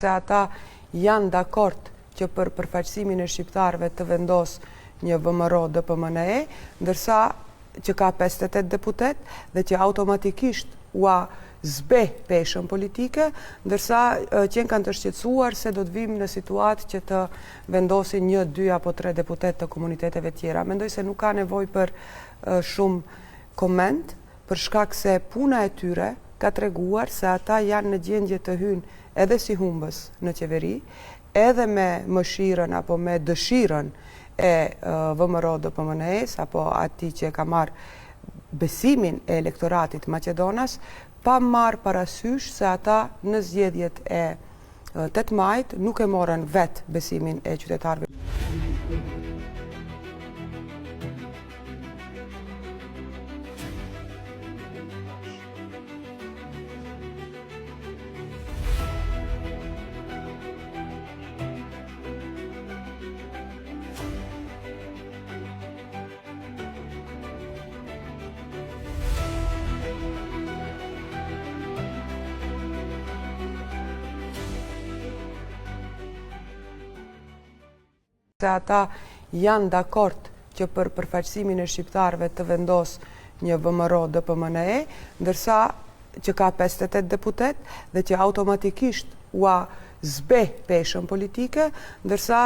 Se ata janë dakord që për përfaqësimin e shqiptarëve të vendos një VMRO DPMNE, ndërsa që ka 58 deputet dhe që automatikisht ua zbe peshën politike, ndërsa qenë kanë të shqetësuar se do të vim në situatë që të vendosin 1, 2 apo 3 deputet të komuniteteve tjera. Mendoj se nuk ka nevoj për shumë koment, për shkak se puna e tyre ka treguar se ata janë në gjendje të hynë edhe si humbës në qeveri, edhe me mëshirën apo me dëshirën e VMRO DPMNE-s apo ati që ka marrë besimin e elektoratit Maqedonas, pa marrë parasysh se ata në zgjedhjet e 8 majit nuk e morën vetë besimin e qytetarëve. Se ata janë dakord që për përfaqësimin e shqiptarëve të vendos një VMRO DPMNE, ndërsa që ka 58 deputet dhe që automatikisht ua zbe peshën politike, ndërsa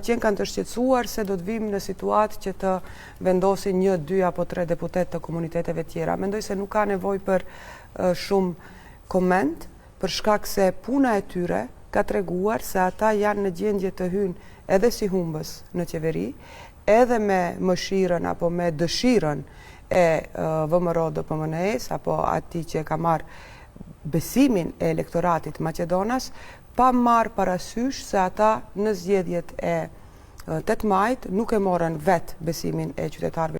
qenë kanë të shqetësuar se do të vim në situatë që të vendosin 1, 2 apo 3 deputet të komuniteteve tjera. Mendoj se nuk ka nevoj për shumë koment, për shkak se puna e tyre ka treguar se ata janë në gjendje të hynë edhe si humbës në qeveri, edhe me mëshirën apo me dëshirën e VMRO DPMNE-s apo ati që ka marrë besimin e elektoratit Maqedonas, pa marrë parasysh se ata në zgjedhjet e 8 majit nuk e morën vetë besimin e qytetarëve.